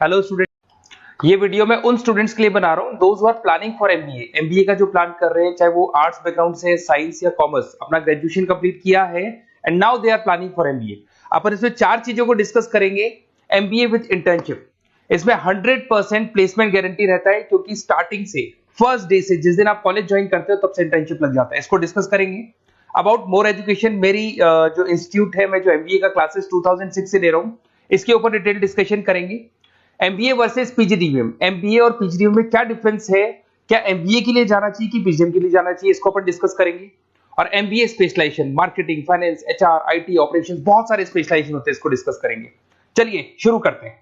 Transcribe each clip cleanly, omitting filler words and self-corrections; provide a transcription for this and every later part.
Hello student, ये video मैं उन स्टूडेंट्स के लिए बना रहा हूँ those who are planning for MBA. MBA का जो प्लान कर रहे हैं, चाहे वो आर्ट्स बैकग्राउंड से, साइंस या कॉमर्स, अपना ग्रेजुएशन कंप्लीट किया है and now they are planning for MBA. अपन इसमें 4 चीजों को डिस्कस करेंगे। एमबीए विद इंटर्नशिप, इसमें 100% प्लेसमेंट गारंटी रहता है, क्योंकि स्टार्टिंग से फर्स्ट डे से, जिस दिन आप कॉलेज ज्वाइन करते हो तब से इंटर्नशिप लग जाता है। इसको डिस्कस करेंगे। अबाउट मोर एजुकेशन, मेरी जो इंस्टीट्यूट है, मैं जो एमबीए का क्लासेस 2006 से ले रहा हूँ, इसके ऊपर डिटेल डिस्कशन करेंगे। एमबीए वर्सेस पीजीडीएम, एमबीए और पीजीडीएम में क्या डिफरेंस है, क्या एमबीए के लिए जाना चाहिए कि पीजीडीएम के लिए जाना चाहिए, इसको अपन डिस्कस करेंगे। और MBA specialization, marketing, finance, HR, IT, operations, बहुत सारे स्पेशलाइजेशन होते हैं, इसको डिस्कस करेंगे। चलिए शुरू करते हैं।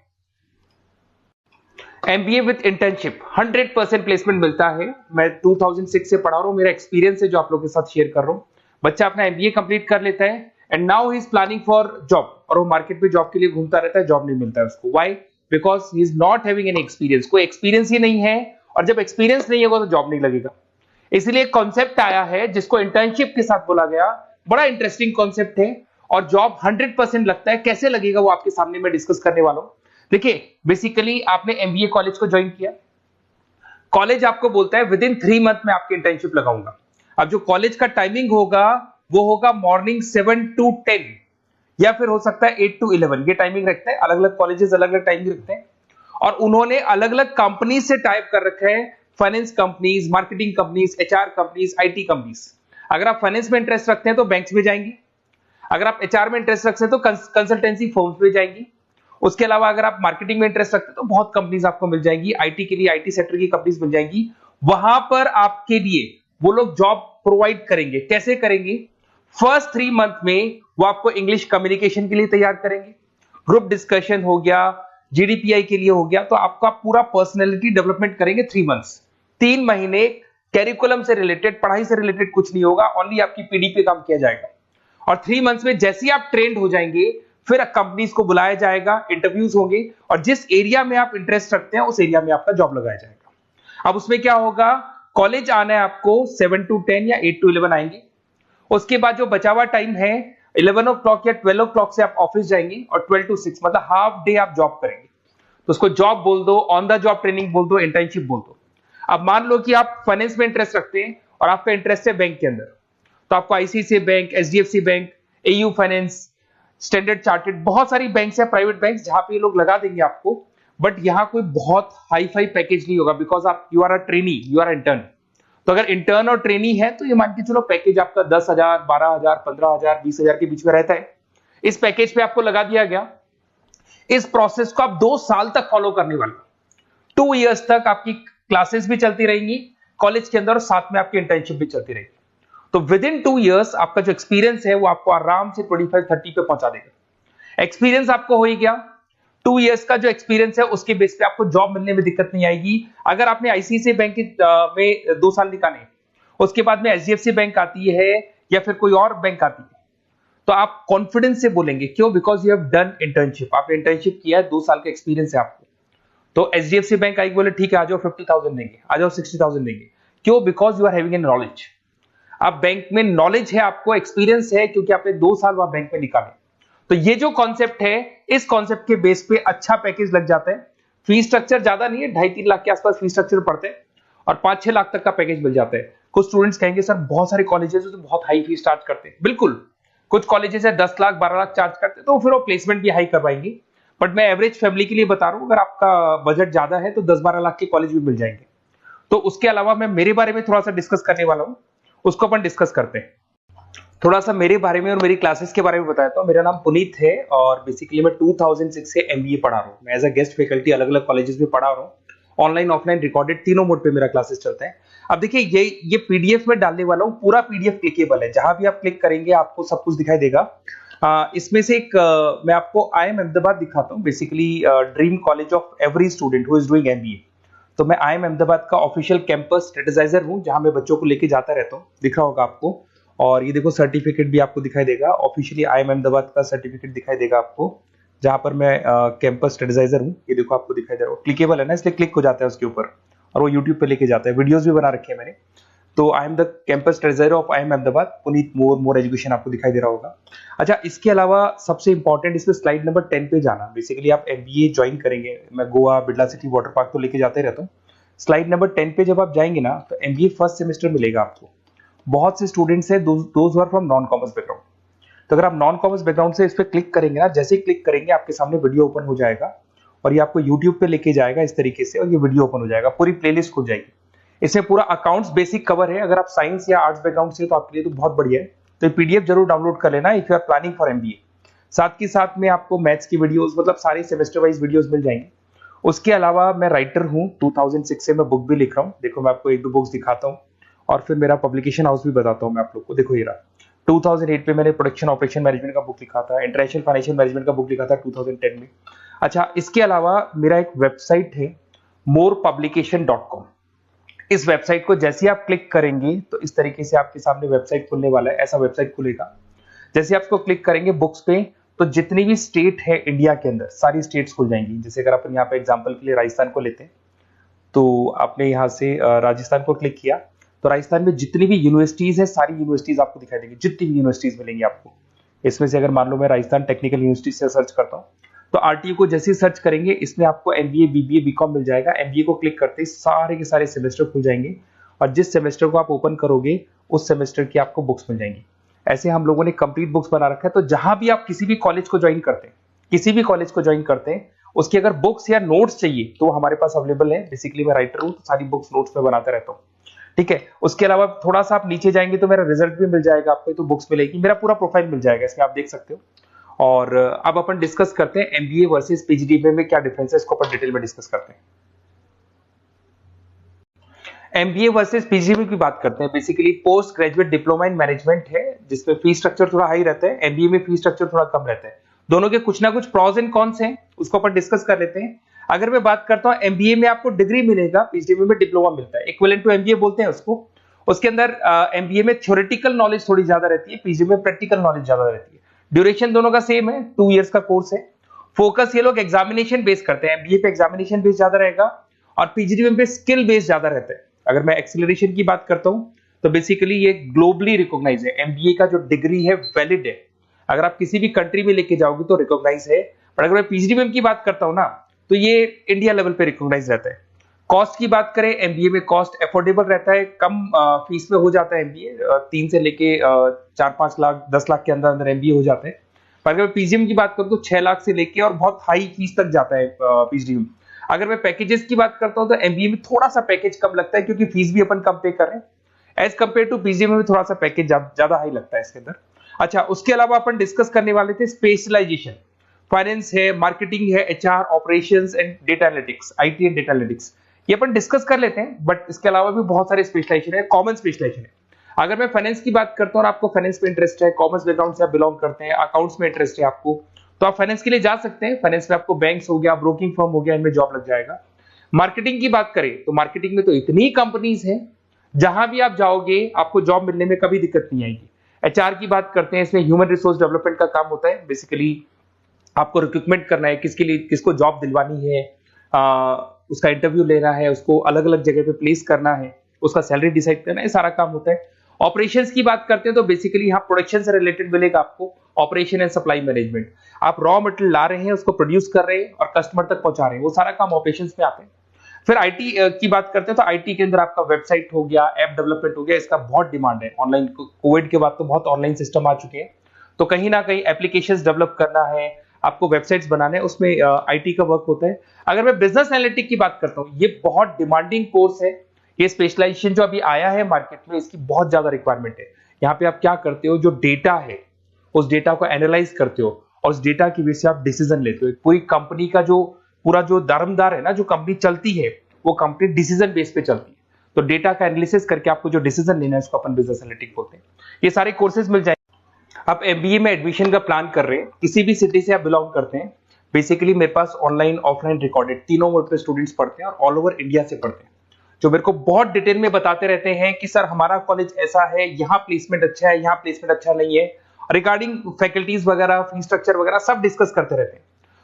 एमबीए विद इंटर्नशिप 100% प्लेसमेंट मिलता है। मैं 2006 से पढ़ा रहा हूं, मेरा एक्सपीरियंस है जो आप लोगों के साथ शेयर कर रहा हूं। बच्चा अपना एमबीए कंप्लीट कर लेता है and now he is planning for job, और वो मार्केट में जॉब के लिए घूमता रहता है, जॉब नहीं मिलता है उसको। Why? Because he is not having any experience. कोई एक्सपीरियंस ही नहीं है, और जब एक्सपीरियंस नहीं होगा तो जॉब नहीं लगेगा। इसलिए कॉन्सेप्ट आया है जिसको इंटर्नशिप के साथ बोला गया। बड़ा इंटरेस्टिंग कॉन्सेप्ट है, और जॉब 100% लगता है। कैसे लगेगा वो आपके सामने मैं डिस्कस करने वाला हूं। देखिए, बेसिकली आपने एमबीए कॉलेज को ज्वाइन किया, कॉलेज आपको बोलता है विद इन 3 मंथ में आपकी इंटर्नशिप लगाऊंगा। अब जो कॉलेज का टाइमिंग होगा वो होगा मॉर्निंग 7 to 10, या फिर हो सकता है 8 to 11। ये टाइमिंग रखते हैं, अलग अलग कॉलेजेस अलग अलग टाइमिंग रखते हैं। और उन्होंने अलग अलग कंपनी से टाइप कर रखे हैं, finance companies, marketing companies, HR companies, IT companies. अगर आप फाइनेंस में इंटरेस्ट रखते हैं तो बैंक्स में जाएंगे, अगर आप एचआर में इंटरेस्ट रखते हैं तो कंसल्टेंसी फर्म्स में जाएंगी। उसके अलावा अगर आप मार्केटिंग में इंटरेस्ट रखते हैं तो बहुत कंपनीज आपको मिल जाएंगी, आईटी के लिए आईटी सेक्टर की कंपनीज मिल जाएंगी। वहां पर आपके लिए वो लोग जॉब प्रोवाइड करेंगे। कैसे करेंगे? फर्स्ट 3 मंथ में वो आपको इंग्लिश कम्युनिकेशन के लिए तैयार करेंगे, ग्रुप डिस्कशन हो गया, जीडीपीआई के लिए हो गया, तो आपका पूरा पर्सनैलिटी डेवलपमेंट करेंगे 3 मंथ्स। 3 महीने कैरिकुलम से रिलेटेड, पढ़ाई से रिलेटेड कुछ नहीं होगा, ओनली आपकी पीडी पे काम किया जाएगा। और 3 मंथ्स में जैसे ही आप ट्रेंड हो जाएंगे, फिर कंपनीज को बुलाया जाएगा, इंटरव्यूज होंगे, और जिस एरिया में आप इंटरेस्ट रखते हैं उस एरिया में आपका जॉब लगाया जाएगा। अब उसमें क्या होगा, कॉलेज आना है आपको 7 to 10 या 8 to 11 आएंगे। उसके बाद जो बचा हुआ टाइम है 11 o'clock या 12 o'clock से आप ऑफिस जाएंगे, और 12 to 6 मतलब हाफ डे आप जॉब करेंगे। तो उसको जॉब बोल दो, ऑन द जॉब ट्रेनिंग बोल दो, इंटर्नशिप बोल दो। अब मान लो कि आप फाइनेंस में इंटरेस्ट रखते हैं और आपका इंटरेस्ट है बैंक के अंदर, तो आपको ICICI bank, HDFC bank, AU finance, standard chartered, बहुत सारी बैंक्स है, प्राइवेट बैंक्स, जहां पे ये लोग लगा देंगे आपको। बट यहां कोई बहुत हाई फाई पैकेज नहीं होगा, बिकॉज आप you are a trainee, you are intern. तो अगर इंटर्न और ट्रेनी है तो ये मान के चलो पैकेज आपका 10,000, 12,000, 15,000, 20,000 के बीच में रहता है। इस पैकेज पे आपको लगा दिया गया। इस प्रोसेस को आप 2 साल तक फॉलो करने वाले, 2 इयर्स तक आपकी क्लासेस भी चलती रहेंगी कॉलेज के अंदर, और साथ में आपकी इंटर्नशिप भी चलती रहेगी। तो विद इन 2 इयर्स आपका जो एक्सपीरियंस है वो आपको आराम से 25-30 पे पहुंचा देगा। एक्सपीरियंस आपको हो ही गया। 2 इयर्स का जो एक्सपीरियंस है उसके बेस पे आपको जॉब मिलने में दिक्कत नहीं आएगी। अगर आपने आईसीआईसीआई बैंक में 2 साल निकाले, उसके बाद में एचडीएफसी बैंक आती है या फिर कोई और बैंक आती है, तो आप कॉन्फिडेंस से बोलेंगे। क्यों? Because you have done internship, आपने इंटर्नशिप किया है, 2 साल का एक्सपीरियंस है आपको। तो एचडीएफसी बैंक आएगी, बोले ठीक है आ जाओ 50,000 देंगे, आ जाओ 60,000 देंगे। क्यों? Because you are having an knowledge. आप बैंक में नॉलेज है, आपको एक्सपीरियंस है, क्योंकि आपने 2 साल वहां बैंक में निकाले। तो ये जो कॉन्सेप्ट है, इस कॉन्सेप्ट के बेस पे अच्छा पैकेज लग जाता है। फीस स्ट्रक्चर ज्यादा नहीं है, 2.5-3 लाख के आसपास फीस स्ट्रक्चर पड़ते हैं, और 5-6 लाख तक का पैकेज मिल जाता है। कुछ स्टूडेंट्स कहेंगे सर बहुत सारे कॉलेजेस तो बहुत हाई फीस चार्ज करते हैं। बिल्कुल, कुछ कॉलेजेस है 10 लाख 12 लाख चार्ज करते हैं, तो फिर वो प्लेसमेंट भी हाई करवाएंगे। बट मैं एवरेज फैमिली के लिए बता रहा हूं, अगर आपका बजट ज्यादा है तो 10-12 लाख के कॉलेज भी मिल जाएंगे। तो उसके अलावा मैं मेरे बारे में थोड़ा सा डिस्कस करने वाला हूं, उसको अपन डिस्कस करते हैं। थोड़ा सा मेरे बारे में और मेरी क्लासेस के बारे में बताता हूं। मेरा नाम पुनीत है, और बेसिकली मैं 2006 से एमबीए पढ़ा रहा हूं। मैं एज अ गेस्ट फैकल्टी अलग अलग कॉलेजेस में पढ़ा रहा हूं। ऑनलाइन, ऑफलाइन, रिकॉर्डेड, तीनों मोड पे मेरा क्लासेस चलता है। अब देखिए, ये पीडीएफ में डालने वाला हूं, पूरा पीडीएफ क्लिकेबल है, जहां भी आप क्लिक करेंगे आपको सब कुछ दिखाई देगा। इसमें से एक मैं आपको आईएम अहमदाबाद दिखाता हूं, basically dream college of every student who is doing MBA. तो मैं आईएम अहमदाबाद का ऑफिशियल कैंपस स्ट्रेटेजाइजर हूं, जहां मैं बच्चों को लेके जाता रहता हूं, दिख रहा होगा आपको। और ये देखो सर्टिफिकेट भी आपको दिखाई देगा, ऑफिशियली आईएम अहमदाबाद का सर्टिफिकेट दिखाई देगा आपको, जहां पर मैं कैंपस स्ट्रेटेजाइजर हूं। ये देखो आपको दिखाई दे रहा है, क्लिकेबल है ना, इसलिए क्लिक हो जाता है उसके ऊपर, और वो यूट्यूब पे लेके जाता है। वीडियोस भी बना रखे हैं मैंने। तो I am the campus treasurer of IIM Ahmedabad, Puneet more education आपको दिखाई दे रहा होगा। अच्छा, इसके अलावा सबसे इंपॉर्टेंट इसमें स्लाइड नंबर 10 पे जाना। बेसिकली आप MBA ज्वाइन करेंगे, मैं Goa Birla city water park तो लेके जाते रहता हूँ। स्लाइड नंबर 10 पे जब आप जाएंगे ना, तो MBA फर्स्ट सेमेस्टर मिलेगा आपको। बहुत से स्टूडेंट्स हैं those are from non commerce background. तो अगर आप नॉन कॉमर्स बैकग्राउंड से इस पे क्लिक करेंगे ना, जैसे ही क्लिक करेंगे आपके सामने वीडियो ओपन हो जाएगा और ये आपको यूट्यूब पे लेके जाएगा इस तरीके से, और ये वीडियो ओपन हो जाएगा, पूरी प्लेलिस्ट खुल जाएगी। इसमें पूरा अकाउंट्स बेसिक कवर है। अगर आप साइंस या आर्ट्स बैकग्राउंड से तो आपके लिए तो बहुत बढ़िया है। तो PDF जरूर डाउनलोड कर लेना if you are planning for MBA। साथ के साथ में आपको मैथ्स की वीडियोस, मतलब सारे सेमेस्टर वाइज वीडियोस मिल जाएंगे। उसके अलावा मैं राइटर हूँ, 2006 से मैं बुक भी लिख रहा हूँ। देखो मैं आपको एक दो बुक्स दिखाता हूँ और फिर मेरा पब्लिकेशन हाउस भी बताता हूँ मैं आप लोग को। देखो ये रहा, 2008 में मैंने प्रोडक्शन ऑपरेशन मैनेजमेंट का बुक लिखा था, इंटरनेशनल फाइनेंशियल मैनेजमेंट का बुक लिखा था 2010 में। अच्छा, इसके अलावा मेरा एक वेबसाइट है morepublication.com। इस वेबसाइट को जैसे आप क्लिक करेंगे तो इस तरीके से आपके सामने वेबसाइट खुलने वाला है, ऐसा वेबसाइट खुलेगा। जैसे आप इसको क्लिक करेंगे बुक्स पे, तो जितनी भी स्टेट है इंडिया के अंदर सारी स्टेट्स खुल जाएंगी। जैसे अगर अपन यहाँ पे एग्जांपल के लिए राजस्थान को लेते हैं, तो आपने यहाँ से राजस्थान को क्लिक किया तो राजस्थान में जितनी भी यूनिवर्सिटीज है सारी यूनिवर्सिटीज आपको दिखाई देंगी, जितनी भी यूनिवर्सिटीज मिलेंगी आपको। इसमें से अगर मान लो मैं राजस्थान टेक्निकल यूनिवर्सिटी से सर्च करता हूँ, तो RTU को जैसे ही सर्च करेंगे इसमें आपको MBA, BBA, BCom मिल जाएगा। MBA को क्लिक करते ही सारे के सारे सेमेस्टर खुल जाएंगे और जिस सेमेस्टर को आप ओपन करोगे उस सेमेस्टर की आपको बुक्स मिल जाएंगी। ऐसे हम लोगों ने कंप्लीट बुक्स बना रखा है। तो जहां भी आप किसी भी कॉलेज को ज्वाइन करते हैं, उसकी अगर बुक्स या नोट्स चाहिए तो हमारे पास अवेलेबल है। बेसिकली मैं राइटर हूँ तो सारी बुक्स नोट्स में बनाता रहता हूँ, ठीक है। उसके अलावा थोड़ा सा आप नीचे जाएंगे तो मेरा रिजल्ट भी मिल जाएगा आपको, तो बुक्स मिलेगी, मेरा पूरा प्रोफाइल मिल जाएगा, इसमें आप देख सकते हो। और अब अपन डिस्कस करते हैं MBA वर्सेस PGDBA में क्या डिफरेंस है, इसको अपन डिटेल में डिस्कस करते हैं। MBA वर्सेस PGDBA की बात करते हैं। Basically post graduate diploma in management है, जिसमें फीस स्ट्रक्चर थोड़ा हाई रहता है। MBA में फीस स्ट्रक्चर थोड़ा कम रहता है। दोनों के कुछ ना कुछ प्रॉज एंड कॉन्स हैं, उसको अपन डिस्कस कर लेते हैं। अगर मैं बात करता हूं MBA में आपको डिग्री मिलेगा, PGDBA में डिप्लोमा मिलता है, इक्विवेलेंट टू MBA बोलते हैं उसको। उसके अंदर MBA में थ्योरेटिकल नॉलेज थोड़ी ज्यादा रहती है, PGDBA में प्रैक्टिकल नॉलेज ज्यादा रहती है। ड्यूरेशन दोनों का सेम है, 2 इयर्स का कोर्स है। फोकस ये लोग एग्जामिनेशन बेस करते हैं, MBA पे एग्जामिनेशन बेस ज्यादा रहेगा और PGDBA पे स्किल बेस ज्यादा रहता है। अगर मैं एक्सेलरेशन की बात करता हूं तो बेसिकली ये ग्लोबली रिकॉग्नाइज है। MBA का जो डिग्री है वैलिड है, अगर आप किसी भी कंट्री में लेके जाओगे तो रिकॉग्नाइज है। पर अगर मैं PGDBA की बात करता हूं ना, तो ये इंडिया लेवल पे रिकॉग्नाइज रहता है। कॉस्ट की बात करें, MBA में कॉस्ट अफोर्डेबल रहता है, कम फीस में हो जाता है MBA। 3 से लेके 4-5 लाख 10 लाख के अंदर अंदर MBA हो जाते हैं। पर अगर मैं PGDBA की बात करूं तो 6 लाख से लेके और बहुत हाई फीस तक जाता है PGDBA। अगर मैं पैकेजेस की बात करता हूं तो MBA में थोड़ा सा पैकेज कम लगता है, क्योंकि फीस भी अपन कम पे कर रहे हैं। एज कंपेयर टू PGDBA में थोड़ा सा पैकेज ज्यादा हाई लगता है इसके अंदर। अच्छा, उसके अलावा अपन डिस्कस करने वाले थे स्पेशलाइजेशन। फाइनेंस है, मार्केटिंग है, HR, operations and data analytics, IT and data analytics, ये अपन डिस्कस कर लेते हैं। बट इसके अलावा भी बहुत सारे स्पेशलाइजेशन है, कॉमन स्पेशलाइजेशन है। अगर मैं फाइनेंस की बात करता हूं और आपको फाइनेंस में इंटरेस्ट है, कॉमर्स बैकग्राउंड से आप बिलोंग करते हैं, अकाउंट्स में इंटरेस्ट है आपको, तो आप फाइनेंस के लिए जा सकते हैं। फाइनेंस में आपको बैंक्स हो गया, ब्रोकिंग फर्म हो गया, इनमें जॉब लग जाएगा। मार्केटिंग की बात करें तो मार्केटिंग में तो इतनी कंपनीज हैं, जहां भी आप जाओगे आपको जॉब मिलने में कभी दिक्कत नहीं आएगी। HR की बात करते हैं, इसमें ह्यूमन रिसोर्स डेवलपमेंट का काम होता है। बेसिकली आपको रिक्रूटमेंट करना है, किसके लिए किसको जॉब दिलवानी है, उसका इंटरव्यू लेना है, उसको अलग अलग जगह पे प्लेस करना है, उसका सैलरी डिसाइड करना है, सारा काम होता है। ऑपरेशंस की बात करते हैं तो बेसिकली यहाँ प्रोडक्शन से रिलेटेड मिलेगा आपको, ऑपरेशन एंड सप्लाई मैनेजमेंट। आप रॉ मटेरियल ला रहे हैं, उसको प्रोड्यूस कर रहे हैं और कस्टमर तक पहुंचा रहे हैं, वो सारा काम ऑपरेशंस में आते हैं। फिर IT की बात करते हैं तो IT के अंदर आपका वेबसाइट हो गया, ऐप डेवलपमेंट हो गया, इसका बहुत डिमांड है। ऑनलाइन कोविड के बाद तो बहुत ऑनलाइन सिस्टम आ चुके हैं, तो कहीं ना कहीं एप्लीकेशंस डेवलप करना है, आपको वेबसाइट्स बनाने हैं, उसमें IT का वर्क होता है। अगर मैं बिजनेस एनालिटिक की बात करता हूँ, ये बहुत डिमांडिंग कोर्स है। ये स्पेशलाइजेशन जो अभी आया है मार्केट में, इसकी बहुत ज्यादा रिक्वायरमेंट है। यहाँ पे आप क्या करते हो, जो डेटा है उस डेटा को एनालाइज करते हो और उस डेटा की वजह से आप डिसीजन लेते हो। पूरी कंपनी का जो पूरा जो दारोमदार है ना, जो कंपनी चलती है वो कंपनी डिसीजन बेस पे चलती है। तो डेटा का एनालिसिस करके आपको जो डिसीजन लेना है उसको अपन बिजनेस एनालिटिक बोलते हैं। ये सारे कोर्सेज मिल जाएंगे। आप MBA में एडमिशन का प्लान कर रहे हैं, किसी भी सिटी से आप बिलोंग करते हैं, बेसिकली मेरे पास ऑनलाइन ऑफलाइन रिकॉर्डेड तीनों मोड पे स्टूडेंट्स पढ़ते हैं और ऑल ओवर इंडिया से पढ़ते हैं, जो मेरे को बहुत डिटेल में बताते रहते हैं कि सर हमारा कॉलेज ऐसा है, यहाँ प्लेसमेंट अच्छा है, यहाँ प्लेसमेंट अच्छा नहीं है, रिगार्डिंग फैकल्टीज वगैरह, फी स्ट्रक्चर वगैरह सब डिस्कस करते रहते हैं।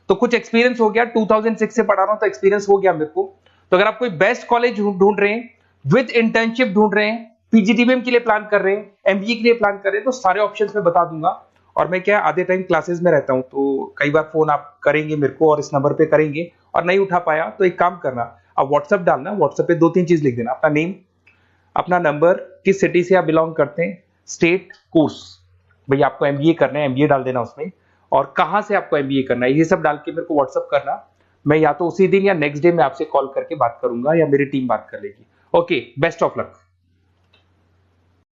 तो कुछ एक्सपीरियंस हो गया, 2006 से पढ़ा रहा हूं तो एक्सपीरियंस हो गया मेरे को। तो अगर आप कोई बेस्ट कॉलेज ढूंढ रहे हैं, विद इंटर्नशिप ढूंढ रहे हैं, पीजीडीबीएम के लिए प्लान कर रहे हैं, एमबीए के लिए प्लान कर रहे हैं, तो सारे ऑप्शंस मैं बता दूंगा। और मैं क्या आधे टाइम क्लासेस में रहता हूँ, तो कई बार फोन आप करेंगे मेरे को और इस नंबर पे करेंगे और नहीं उठा पाया तो एक काम करना, आप व्हाट्सएप डालना, व्हाट्सएप पे 2-3 चीज लिख देना, अपना नेम, अपना नंबर, किस सिटी से आप बिलोंग करते हैं, स्टेट, कोर्स, भाई आपको एमबीए करना है एमबीए डाल देना उसमें, और कहाँ से आपको एमबीए करना है, ये सब डाल के मेरे को व्हाट्सएप करना। मैं या तो उसी दिन या नेक्स्ट डे में आपसे कॉल करके बात करूंगा या मेरी टीम बात कर लेगी। Okay, best of luck.